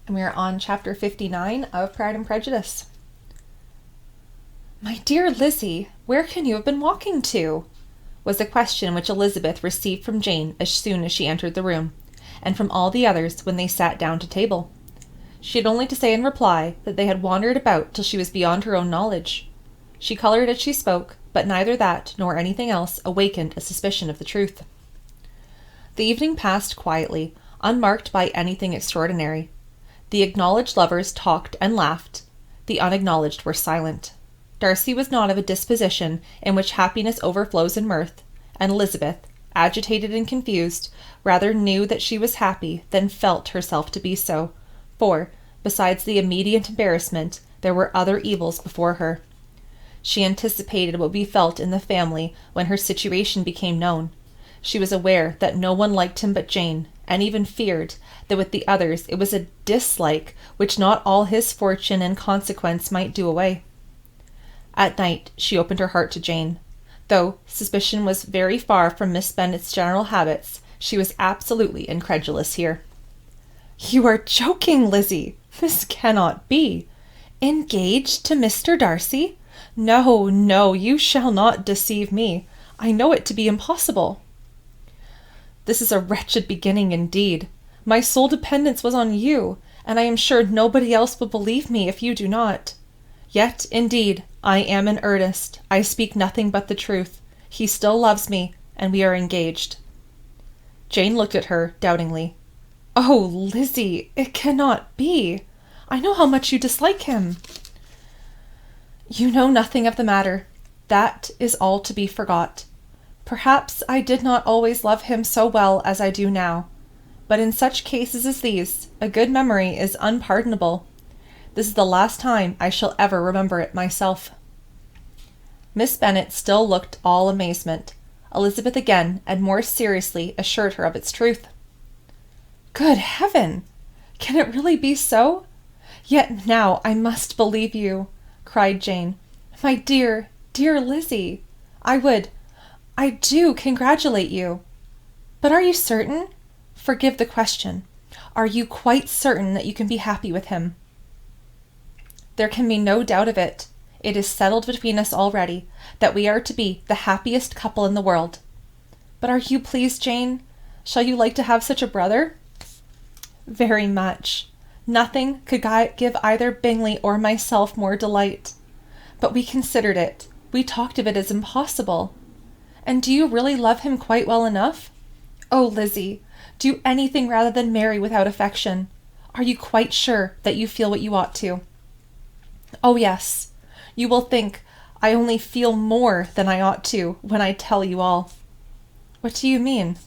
And we are on chapter 59 of Pride and Prejudice. "My dear Lizzie, where can you have been walking to?" was the question which Elizabeth received from Jane as soon as she entered the room, and from all the others when they sat down to table. She had only to say in reply that they had wandered about till she was beyond her own knowledge. She coloured as she spoke, but neither that nor anything else awakened a suspicion of the truth. The evening passed quietly, unmarked by anything extraordinary. The acknowledged lovers talked and laughed. The unacknowledged were silent. Darcy was not of a disposition in which happiness overflows in mirth, and Elizabeth, agitated and confused, rather knew that she was happy than felt herself to be so, for, besides the immediate embarrassment, there were other evils before her. She anticipated what would be felt in the family when her situation became known. She was aware that no one liked him but Jane, and even feared that with the others it was a dislike which not all his fortune and consequence might do away. At night she opened her heart to Jane. Though suspicion was very far from Miss Bennet's general habits, she was absolutely incredulous here. "You are joking, Lizzie. This cannot be. Engaged to Mr. Darcy? No, no, you shall not deceive me. I know it to be impossible." "This is a wretched beginning indeed. My sole dependence was on you, and I am sure nobody else will believe me if you do not. Yet, indeed, I am in earnest. I speak nothing but the truth. He still loves me, and we are engaged." Jane looked at her doubtingly. "Oh, Lizzie, it cannot be. I know how much you dislike him." "You know nothing of the matter. That is all to be forgot. Perhaps I did not always love him so well as I do now, but in such cases as these, a good memory is unpardonable. This is the last time I shall ever remember it myself." Miss Bennet still looked all amazement. Elizabeth again and more seriously assured her of its truth. "Good heaven! Can it really be so? Yet now I must believe you," cried Jane. "My dear, dear Lizzie, I do congratulate you. But are you certain? Forgive the question. Are you quite certain that you can be happy with him?" "There can be no doubt of it. It is settled between us already that we are to be the happiest couple in the world. But are you pleased, Jane? Shall you like to have such a brother?" "Very much. Nothing could give either Bingley or myself more delight. But we considered it. We talked of it as impossible. And do you really love him quite well enough? Oh, Lizzie, do anything rather than marry without affection. Are you quite sure that you feel what you ought to?" "Oh, yes. You will think I only feel more than I ought to when I tell you all." "What do you mean?"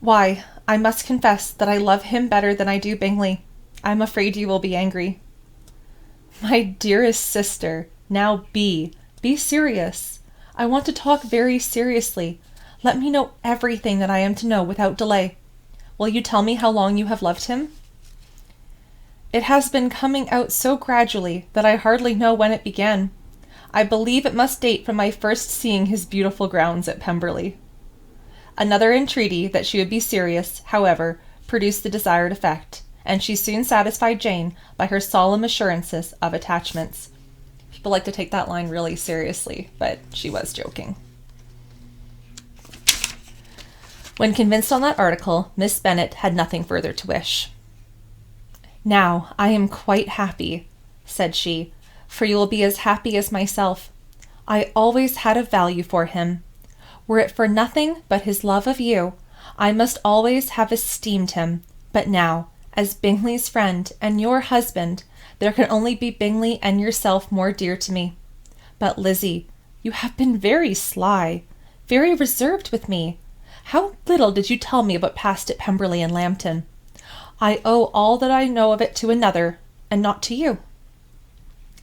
"Why, I must confess that I love him better than I do Bingley. I'm afraid you will be angry." "My dearest sister, now be serious. I want to talk very seriously. Let me know everything that I am to know without delay. Will you tell me how long you have loved him?" "It has been coming out so gradually that I hardly know when it began. I believe it must date from my first seeing his beautiful grounds at Pemberley." Another entreaty that she would be serious, however, produced the desired effect, and she soon satisfied Jane by her solemn assurances of attachments. People like to take that line really seriously, but she was joking. When convinced on that article, Miss Bennet had nothing further to wish. "Now I am quite happy," said she, "for you will be as happy as myself. I always had a value for him. Were it for nothing but his love of you, I must always have esteemed him. But now, as Bingley's friend and your husband, there can only be Bingley and yourself more dear to me. But, Lizzie, you have been very sly, very reserved with me. How little did you tell me of what passed at Pemberley and Lambton? I owe all that I know of it to another, and not to you."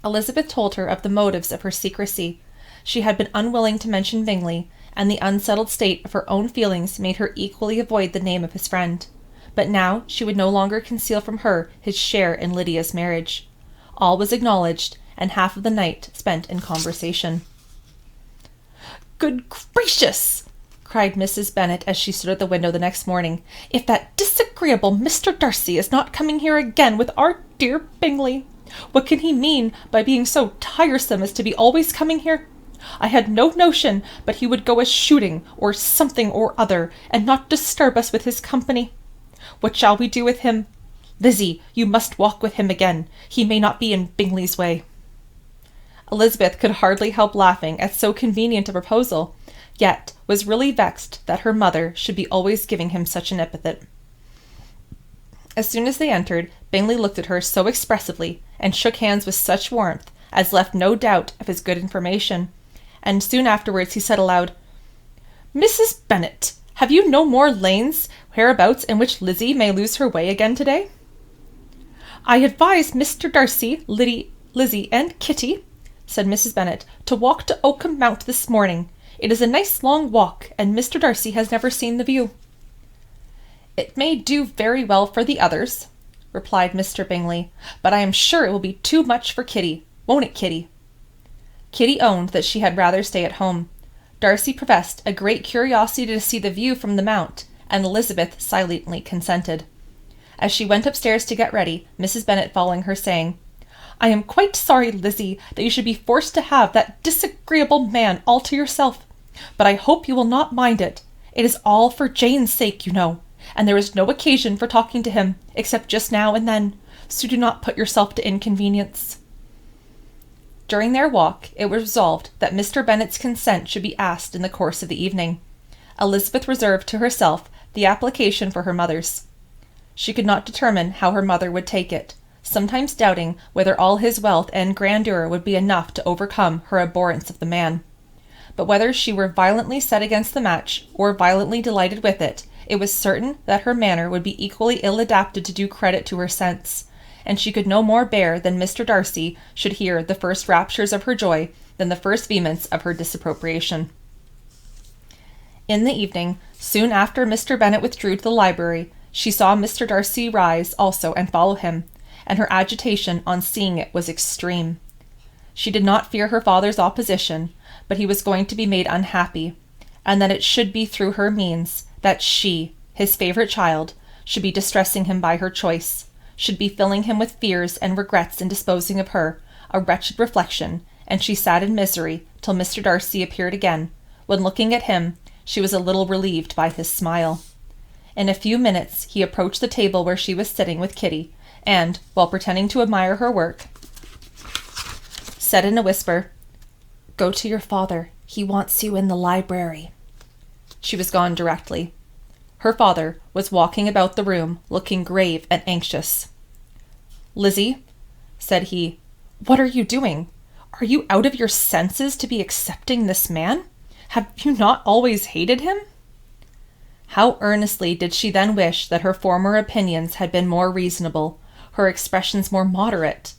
Elizabeth told her of the motives of her secrecy. She had been unwilling to mention Bingley, and the unsettled state of her own feelings made her equally avoid the name of his friend. But now she would no longer conceal from her his share in Lydia's marriage. All was acknowledged, and half of the night spent in conversation. "Good gracious!" cried Mrs. Bennet as she stood at the window the next morning. "If that disagreeable Mr. Darcy is not coming here again with our dear Bingley! What can he mean by being so tiresome as to be always coming here? I had no notion but he would go a-shooting, or something or other, and not disturb us with his company. What shall we do with him? Lizzie, you must walk with him again. He may not be in Bingley's way." Elizabeth could hardly help laughing at so convenient a proposal, yet was really vexed that her mother should be always giving him such an epithet. As soon as they entered, Bingley looked at her so expressively, and shook hands with such warmth, as left no doubt of his good information, and soon afterwards he said aloud, "Mrs. Bennet, have you no more lanes hereabouts in which Lizzie may lose her way again to-day?" "I advise Mr. Darcy, Lizzie, and Kitty," said Mrs. Bennet, "to walk to Oakham Mount this morning. It is a nice long walk, and Mr. Darcy has never seen the view." "It may do very well for the others," replied Mr. Bingley, "but I am sure it will be too much for Kitty. Won't it, Kitty?" Kitty owned that she had rather stay at home. Darcy professed a great curiosity to see the view from the Mount, and Elizabeth silently consented. As she went upstairs to get ready, Mrs. Bennet following her, saying, "I am quite sorry, Lizzie, that you should be forced to have that disagreeable man all to yourself, but I hope you will not mind it. It is all for Jane's sake, you know, and there is no occasion for talking to him, except just now and then, so do not put yourself to inconvenience." During their walk, it was resolved that Mr. Bennet's consent should be asked in the course of the evening. Elizabeth reserved to herself the application for her mother's. She could not determine how her mother would take it, sometimes doubting whether all his wealth and grandeur would be enough to overcome her abhorrence of the man. But whether she were violently set against the match, or violently delighted with it, it was certain that her manner would be equally ill adapted to do credit to her sense, and she could no more bear than Mr. Darcy should hear the first raptures of her joy than the first vehemence of her disapprobation. In the evening, soon after Mr. Bennet withdrew to the library, she saw Mr. Darcy rise also and follow him, and her agitation on seeing it was extreme. She did not fear her father's opposition, but he was going to be made unhappy, and that it should be through her means, that she, his favourite child, should be distressing him by her choice, should be filling him with fears and regrets in disposing of her, a wretched reflection, and she sat in misery till Mr. Darcy appeared again, when, looking at him, she was a little relieved by his smile. In a few minutes he approached the table where she was sitting with Kitty, and, while pretending to admire her work, said in a whisper, "Go to your father. He wants you in the library." She was gone directly. Her father was walking about the room, looking grave and anxious. "Lizzie," said he, "what are you doing? Are you out of your senses to be accepting this man? Have you not always hated him?" How earnestly did she then wish that her former opinions had been more reasonable, her expressions more moderate.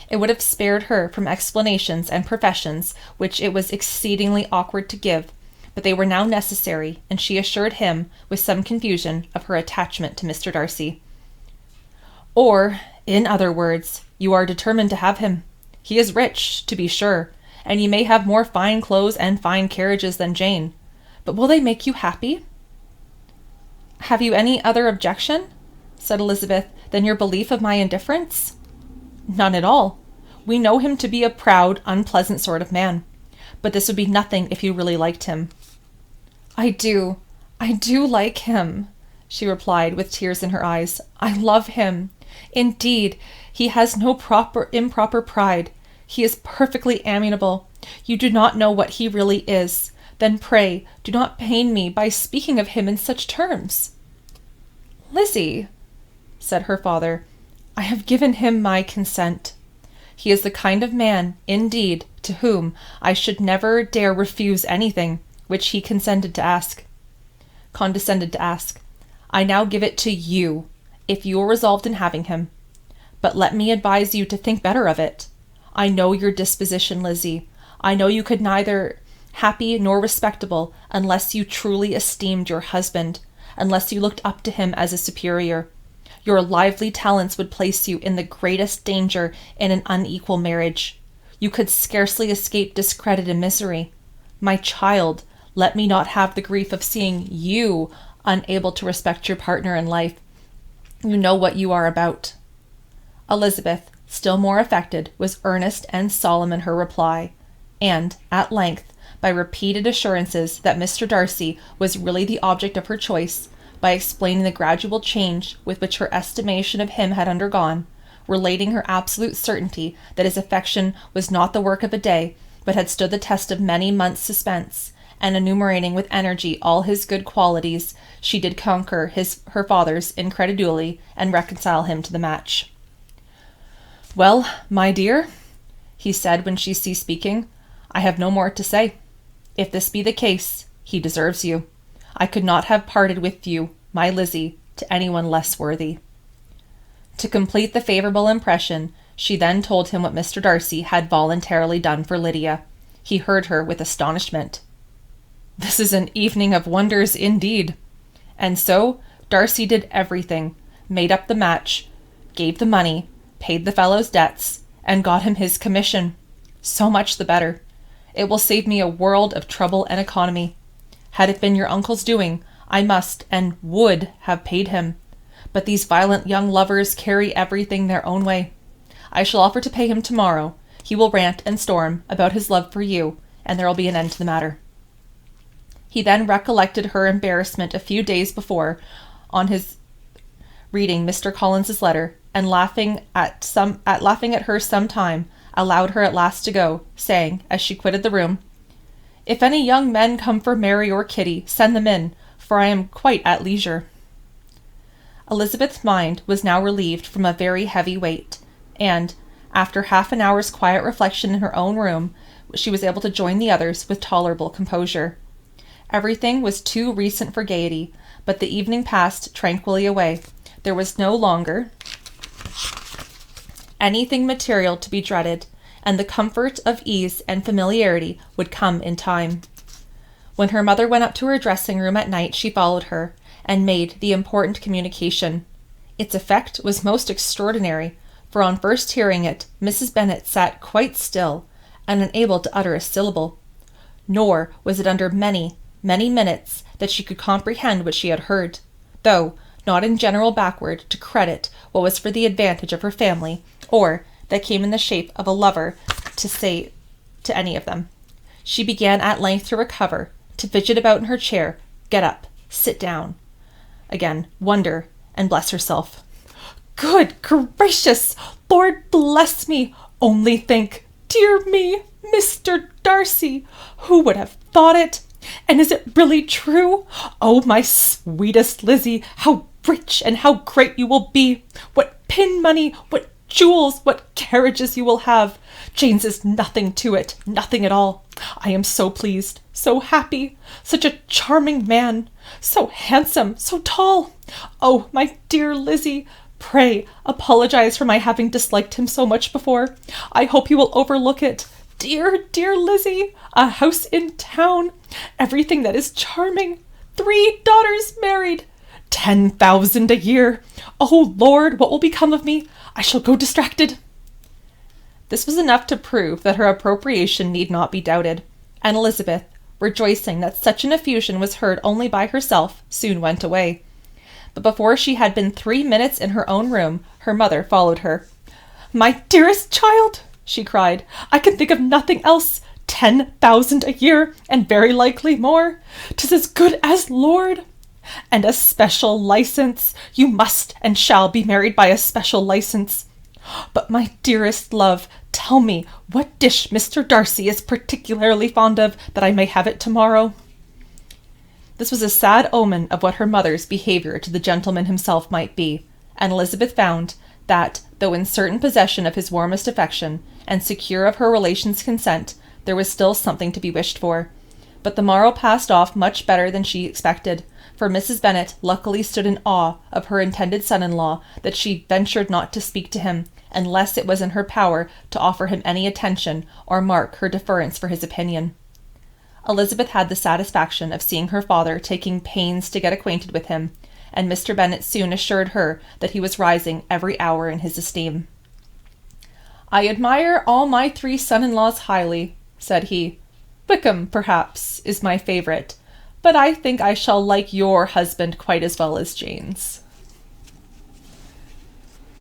It would have spared her from explanations and professions which it was exceedingly awkward to give, but they were now necessary, and she assured him, with some confusion, of her attachment to Mr. Darcy. "Or, in other words, you are determined to have him. He is rich, to be sure, and you may have more fine clothes and fine carriages than Jane, but will they make you happy?" "Have you any other objection," said Elizabeth, "than your belief of my indifference?" "None at all. We know him to be a proud, unpleasant sort of man, but this would be nothing if you really liked him." I do like him," she replied with tears in her eyes. "I love him. Indeed, he has no improper pride. He is perfectly amiable. You do not know what he really is. Then pray do not pain me by speaking of him in such terms." "Lizzie," said her father, "I have given him my consent. He is the kind of man, indeed, to whom I should never dare refuse anything which he condescended to ask. I now give it to you, if you are resolved in having him. But let me advise you to think better of it. I know your disposition, Lizzie. I know you could neither happy nor respectable unless you truly esteemed your husband, unless you looked up to him as a superior. Your lively talents would place you in the greatest danger in an unequal marriage. You could scarcely escape discredit and misery. My child, Let me not have the grief of seeing you unable to respect your partner in life. You know what you are about." Elizabeth, still more affected, was earnest and solemn in her reply, and, at length, by repeated assurances that Mr. Darcy was really the object of her choice, by explaining the gradual change with which her estimation of him had undergone, relating her absolute certainty that his affection was not the work of a day, but had stood the test of many months' suspense, and enumerating with energy all his good qualities, she did conquer her father's incredulity and reconcile him to the match. "Well, my dear," he said when she ceased speaking, "I have no more to say. If this be the case, he deserves you. I could not have parted with you, my Lizzie, to anyone less worthy." To complete the favourable impression, she then told him what Mr. Darcy had voluntarily done for Lydia. He heard her with astonishment. "This is an evening of wonders indeed." And so Darcy did everything, made up the match, gave the money, paid the fellow's debts, and got him his commission. So much the better. It will save me a world of trouble and economy. Had it been your uncle's doing, I must and would have paid him. But these violent young lovers carry everything their own way. I shall offer to pay him tomorrow. He will rant and storm about his love for you, and there will be an end to the matter. He then recollected her embarrassment a few days before on his reading Mr. Collins's letter, and laughing at her some time, allowed her at last to go, saying, as she quitted the room, "If any young men come for Mary or Kitty, send them in, for I am quite at leisure." Elizabeth's mind was now relieved from a very heavy weight, and, after half an hour's quiet reflection in her own room, she was able to join the others with tolerable composure. Everything was too recent for gaiety, but the evening passed tranquilly away. There was no longer anything material to be dreaded, and the comfort of ease and familiarity would come in time. When her mother went up to her dressing room at night, she followed her, and made the important communication. Its effect was most extraordinary, for on first hearing it, Mrs. Bennet sat quite still, and unable to utter a syllable. Nor was it under many, many minutes that she could comprehend what she had heard, though not in general backward to credit what was for the advantage of her family, or that came in the shape of a lover to say to any of them. She began at length to recover, to fidget about in her chair, get up, sit down, again wonder and bless herself. "Good gracious! Lord bless me! Only think! Dear me! Mr. Darcy! Who would have thought it? And is it really true? Oh, my sweetest Lizzie, how rich and how great you will be! What pin money, what jewels, what carriages you will have! Jane's is nothing to it, nothing at all. I am so pleased, so happy, such a charming man, so handsome, so tall. Oh, my dear Lizzie, pray apologize for my having disliked him so much before. I hope you will overlook it. Dear, dear Lizzie, a house in town, everything that is charming, 3 daughters married, 10,000 a year. Oh, Lord, what will become of me? I shall go distracted." This was enough to prove that her appropriation need not be doubted, and Elizabeth, rejoicing that such an effusion was heard only by herself, soon went away. But before she had been 3 minutes in her own room, her mother followed her. "My dearest child," she cried, "I can think of nothing else. 10,000 a year, and very likely more. 'Tis as good as Lord. And a special license. You must and shall be married by a special license. But my dearest love, tell me what dish Mr. Darcy is particularly fond of, that I may have it tomorrow." This was a sad omen of what her mother's behaviour to the gentleman himself might be, and Elizabeth found that, though in certain possession of his warmest affection, and secure of her relations' consent, there was still something to be wished for. But the morrow passed off much better than she expected, for Mrs. Bennet luckily stood in awe of her intended son-in-law, that she ventured not to speak to him, unless it was in her power to offer him any attention or mark her deference for his opinion. Elizabeth had the satisfaction of seeing her father taking pains to get acquainted with him, and Mr. Bennet soon assured her that he was rising every hour in his esteem. "I admire all my 3 son-in-laws highly," said he. Wickham, perhaps, is my favorite, but I think I shall like your husband quite as well as Jane's."